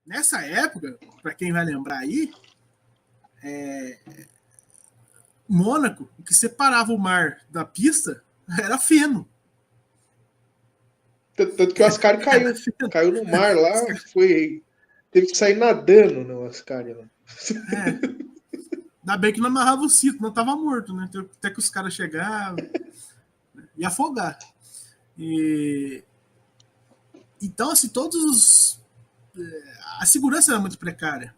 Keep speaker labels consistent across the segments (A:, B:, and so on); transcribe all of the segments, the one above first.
A: Nessa época, para quem vai lembrar aí, Mônaco, o que separava o mar da pista era feno.
B: Tanto que o Ascari caiu no mar lá, teve que sair nadando no Ascari lá.
A: Ainda bem que não amarrava o cinto, não tava morto, né? Até que os caras chegavam e afogar. Então, assim, a segurança era muito precária.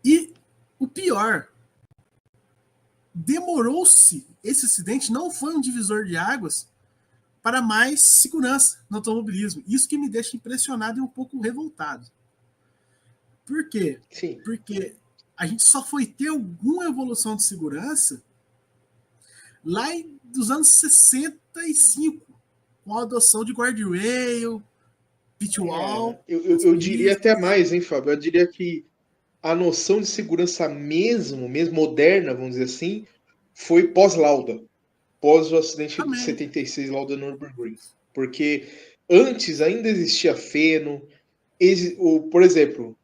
A: E o pior, demorou-se. Esse acidente não foi um divisor de águas para mais segurança no automobilismo. Isso que me deixa impressionado e um pouco revoltado. Por quê?
B: Sim.
A: Porque a gente só foi ter alguma evolução de segurança lá dos anos 65, com a adoção de guardrail, pit wall.
B: Eu diria até mais, hein, Fábio? Eu diria que a noção de segurança mesmo moderna, vamos dizer assim, foi pós-Lauda. Pós o acidente de 76 lá do Nürburgring. Porque antes ainda existia feno. Por exemplo,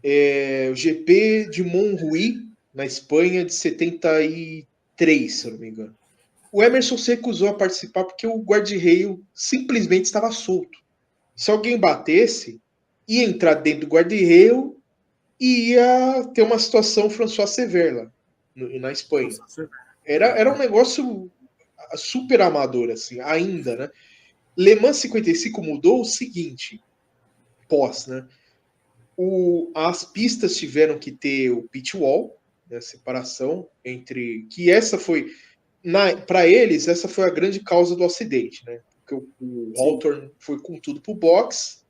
B: o GP de Montjuïc, na Espanha, de 73, se eu não me engano. O Emerson se recusou a participar porque o guarda-reio simplesmente estava solto. Se alguém batesse, ia entrar dentro do guarda-reio e ia ter uma situação François Sever lá, na Espanha. Era um negócio super amador, assim, ainda, né? Le Mans 55 mudou o seguinte, né? As pistas tiveram que ter o pit wall, né, a separação entre... Que essa foi... Para eles, essa foi a grande causa do acidente, né? Porque o Hawthorne foi com tudo pro box,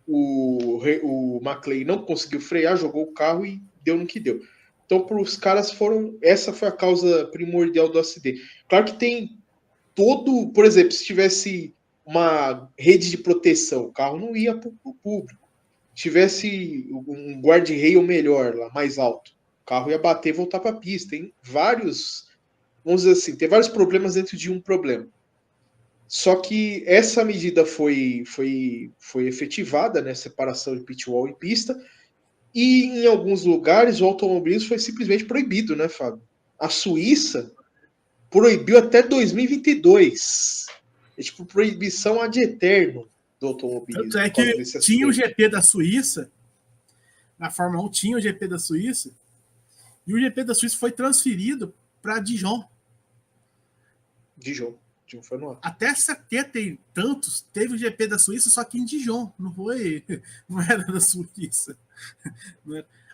B: o McLaren não conseguiu frear, jogou o carro e deu no que deu. Então, para os caras essa foi a causa primordial do acidente. Claro que tem por exemplo, se tivesse uma rede de proteção, o carro não ia para o público. Se tivesse um guarda-reio melhor, lá mais alto, o carro ia bater e voltar para a pista. Tem vários, vamos dizer assim, tem vários problemas dentro de um problema. Só que essa medida foi efetivada, né, separação de pit wall e pista, e em alguns lugares o automobilismo foi simplesmente proibido, né, Fábio? A Suíça proibiu até 2022. É tipo proibição ad eterno do automobilismo.
A: Tanto é que tinha o GP da Suíça, na Fórmula 1 tinha o GP da Suíça, e o GP da Suíça foi transferido para Dijon.
B: Dijon foi no ar.
A: Até 70 e tantos teve o GP da Suíça, só que em Dijon, não era da Suíça.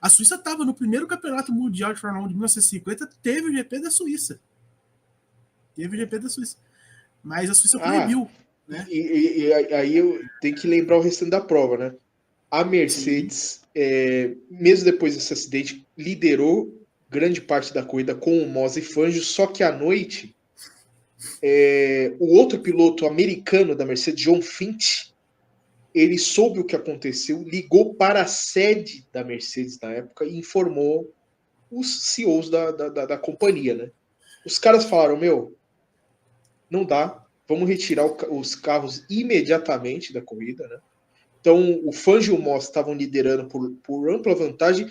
A: A Suíça estava no primeiro campeonato mundial de Fórmula 1 de 1950, teve o GP da Suíça. Mas a Suíça proibiu. Né?
B: E aí eu tenho que lembrar o restante da prova, né? A Mercedes, mesmo depois desse acidente, liderou grande parte da corrida com o Moss e Fangio, só que à noite o outro piloto americano da Mercedes, John Finch, ele soube o que aconteceu, ligou para a sede da Mercedes na época e informou os CEOs da companhia, né? Os caras falaram, não dá, vamos retirar os carros imediatamente da corrida, né? Então, o Fangio e o Moss estavam liderando por ampla vantagem,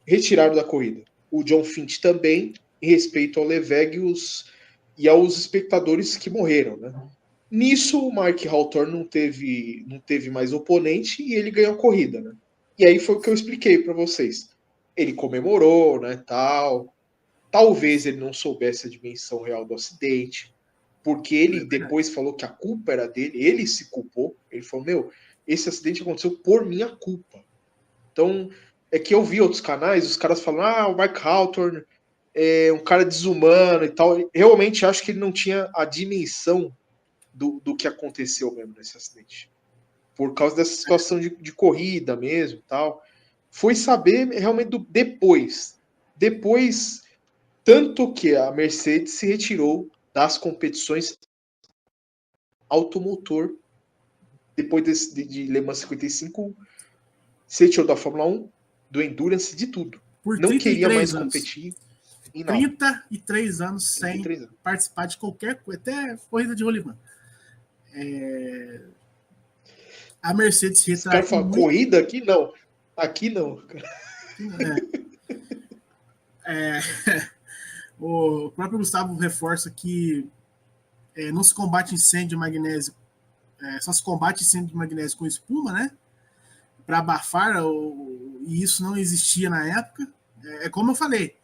B: retiraram da corrida. O John Finch também, em respeito ao Leveg e aos espectadores que morreram, né? Nisso, o Mark Hawthorne não teve mais oponente e ele ganhou a corrida, né? E aí foi o que eu expliquei para vocês. Ele comemorou, né, tal. Talvez ele não soubesse a dimensão real do acidente, porque ele depois falou que a culpa era dele, ele se culpou. Ele falou, esse acidente aconteceu por minha culpa. Então, é que eu vi outros canais, os caras falam, o Mark Hawthorne é um cara desumano e tal. Realmente acho que ele não tinha a dimensão do que aconteceu mesmo nesse acidente. Por causa dessa situação de corrida mesmo tal. Foi saber realmente depois. Depois, tanto que a Mercedes se retirou das competições automotor depois de Le Mans 55, se retirou da Fórmula 1, do Endurance, de tudo.
A: Por
B: não queria mais
A: anos.
B: competir em
A: nada. 33 anos 33 sem participar de qualquer coisa, até corrida de rolimã. a Mercedes
B: Os caras falam,
A: muito...
B: corrida aqui não. Aqui não.
A: O próprio Gustavo reforça que não se combate incêndio de magnésio, só se combate incêndio de magnésio com espuma, né? Para abafar, e isso não existia na época. É como eu falei.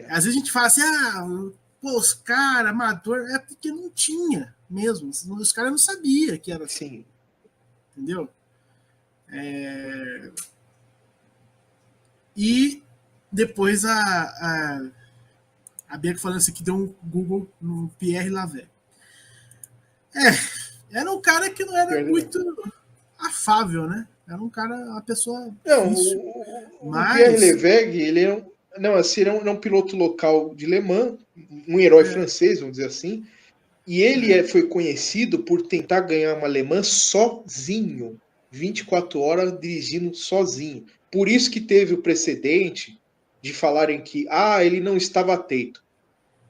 A: Às vezes a gente fala assim, pô, os caras, amador, é porque não tinha mesmo. Os caras não sabiam que era assim.
B: Sim.
A: Entendeu? E depois a Bianca falando assim que deu um Google no Pierre Lavey. Era um cara que não era muito afável, né? Era um cara, uma pessoa difícil.
B: O Pierre Lavey, ele é um piloto local de Le Mans, um herói francês, vamos dizer assim, e ele foi conhecido por tentar ganhar uma Le Mans sozinho, 24 horas dirigindo sozinho. Por isso que teve o precedente de falarem que ele não estava atento.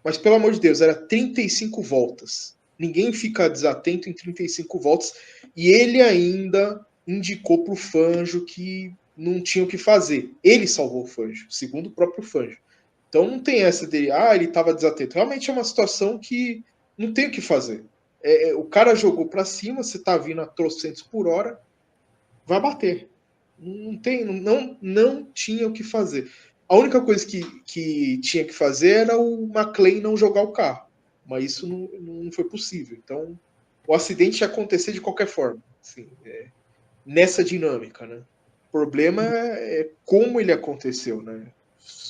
B: Mas, pelo amor de Deus, era 35 voltas. Ninguém fica desatento em 35 voltas. E ele ainda indicou para o Fangio que não tinha o que fazer. Ele salvou o Fangio, segundo o próprio Fangio. Então não tem essa dele, ele estava desatento. Realmente é uma situação que não tem o que fazer. O cara jogou para cima, você está vindo a 300 por hora, vai bater. Não tinha o que fazer. A única coisa que tinha que fazer era o McLaren não jogar o carro. Mas isso não foi possível. Então, o acidente ia acontecer de qualquer forma. Assim, nessa dinâmica, né? O problema é como ele aconteceu, né?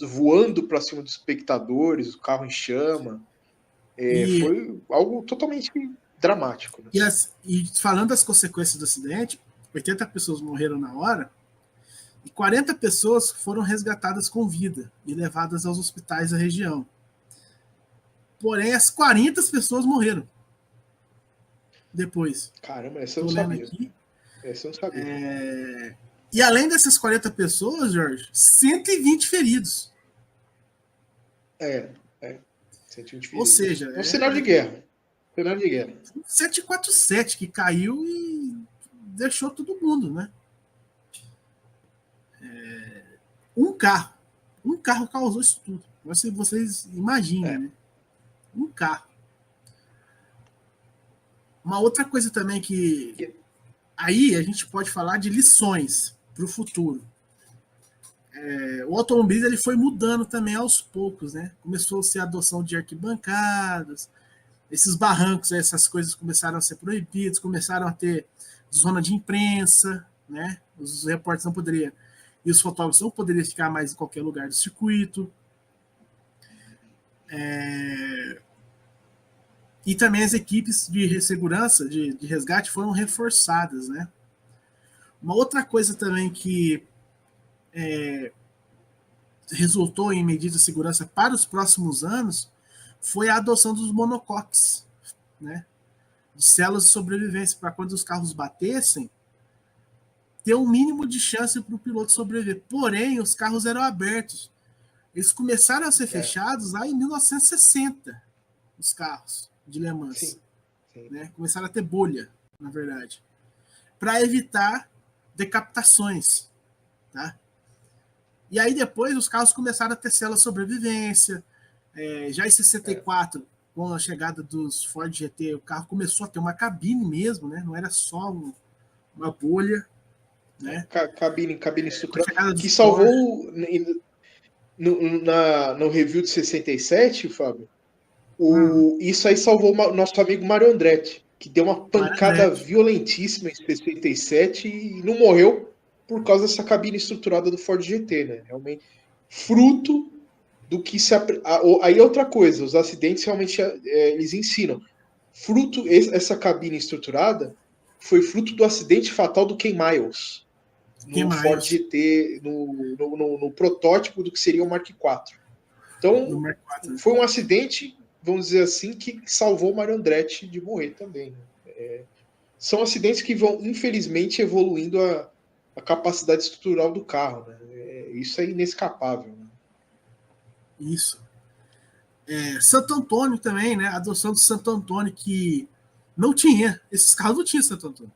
B: Voando para cima dos espectadores, o carro em chama. Foi algo totalmente dramático. Né?
A: E falando das consequências do acidente, 80 pessoas morreram na hora e 40 pessoas foram resgatadas com vida e levadas aos hospitais da região. Porém, as 40 pessoas morreram depois.
B: Caramba, essa eu não sabia. Essa eu não
A: sabia. E além dessas 40 pessoas, Jorge, 120 feridos.
B: 120 feridos.
A: Ou seja,
B: um cenário de guerra. Cenário de guerra.
A: 747 que caiu e deixou todo mundo, né? Um carro causou isso tudo. Vocês imaginem, né? Um carro. Uma outra coisa também que aí a gente pode falar de lições para o futuro. O automobilismo ele foi mudando também aos poucos, né? Começou-se a adoção de arquibancadas, esses barrancos, essas coisas começaram a ser proibidas, começaram a ter zona de imprensa, né? Os repórteres não poderiam, e os fotógrafos não poderiam ficar mais em qualquer lugar do circuito. E também as equipes de segurança, de resgate, foram reforçadas, né? Uma outra coisa também que resultou em medidas de segurança para os próximos anos foi a adoção dos monocoques, né? De células de sobrevivência, para quando os carros batessem, ter um mínimo de chance para o piloto sobreviver. Porém, os carros eram abertos. Eles começaram a ser fechados lá em 1960, os carros de Le Mans. Sim. Né? Começaram a ter bolha, na verdade, para evitar decapitações. Tá? E aí depois os carros começaram a ter célula de sobrevivência. Já em 64, com a chegada dos Ford GT, o carro começou a ter uma cabine mesmo, né? Não era só uma bolha. Né?
B: Cabine estruturada. Que salvou no review de 67, Fábio. Isso aí salvou o nosso amigo Mario Andretti, que deu uma pancada violentíssima em 67 e não morreu por causa dessa cabine estruturada do Ford GT, né? Realmente, fruto do que se... Aí outra coisa, os acidentes realmente eles ensinam. Essa cabine estruturada foi fruto do acidente fatal do Ken Miles no Ford GT, no protótipo do que seria o Mark IV. Então, foi um acidente, vamos dizer assim, que salvou o Mario Andretti de morrer também. Né? São acidentes que vão, infelizmente, evoluindo a capacidade estrutural do carro. Né? Isso é inescapável. Né?
A: Isso. Santo Antônio também, né? A adoção de Santo Antônio, que não tinha. Esses carros não tinham Santo Antônio.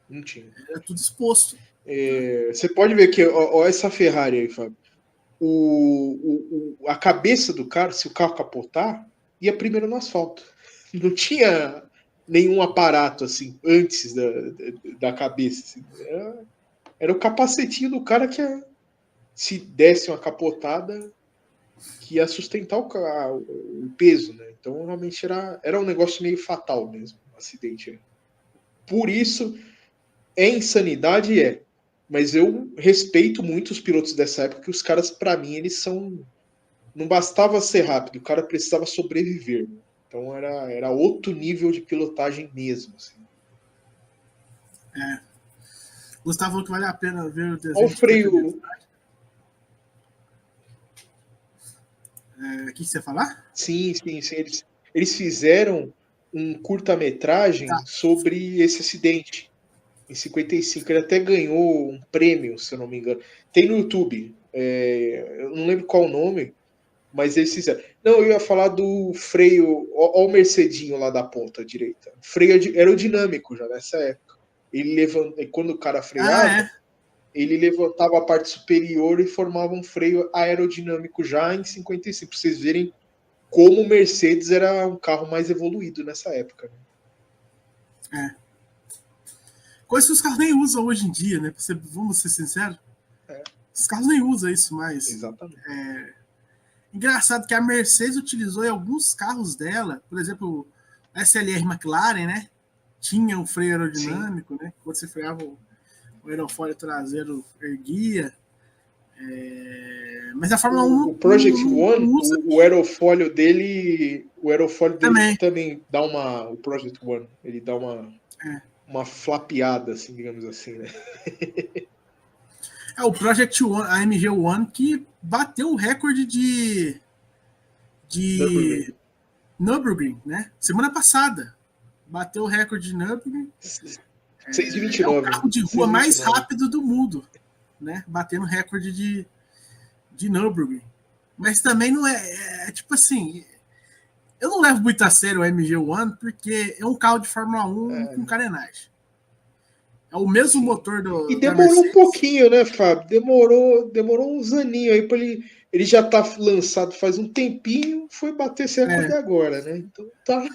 B: Não tinha.
A: Era tudo exposto.
B: Você pode ver que, ó, essa Ferrari aí, Fábio. A cabeça do cara, se o carro capotar, ia primeiro no asfalto. Não tinha nenhum aparato assim antes da cabeça. Assim. Era o capacetinho do cara que se desse uma capotada que ia sustentar o peso, né? Então realmente era um negócio meio fatal mesmo, um acidente. Né? Por isso é insanidade, mas eu respeito muito os pilotos dessa época, que os caras, para mim, eles são. Não bastava ser rápido, o cara precisava sobreviver. Então era outro nível de pilotagem mesmo. Assim.
A: Gustavo falou que vale a pena ver o desenho.
B: Olha o freio.
A: O que você ia falar?
B: Sim. Eles fizeram um curta-metragem sobre esse acidente. Em 55, ele até ganhou um prêmio, se eu não me engano. Tem no YouTube. Eu não lembro qual o nome, mas eles fizeram. Não, eu ia falar do freio. Ó o Mercedinho lá da ponta direita. Freio aerodinâmico já nessa época. Quando o cara freava, ele levantava a parte superior e formava um freio aerodinâmico já em 55. Pra vocês verem como o Mercedes era um carro mais evoluído nessa época.
A: Né? Coisa que os carros nem usam hoje em dia, né? Vamos ser sinceros. Os carros nem usam isso mais.
B: Exatamente.
A: Engraçado que a Mercedes utilizou em alguns carros dela, por exemplo, a SLR McLaren, né? Tinha um freio aerodinâmico, né? Quando você freava o aerofólio traseiro erguia. Mas a Fórmula 1
B: o Project One,
A: usa...
B: o aerofólio dele também dá o Project One, ele dá uma flapeada, assim, digamos assim, né?
A: O Project One, a MG1, que bateu o recorde de Nürburgring, né? Semana passada. Bateu o recorde de Nürburgring.
B: 6,29.
A: É o carro de rua mais rápido do mundo, né? Batendo recorde de Nürburgring. Mas também não é tipo assim, eu não levo muito a sério o MG1 porque é um carro de Fórmula 1 com carenagem. É o mesmo motor do.
B: E demorou um pouquinho, né, Fábio? Demorou uns aninhos aí para ele já tá lançado faz um tempinho, foi bater esse recorde agora, né? Então tá.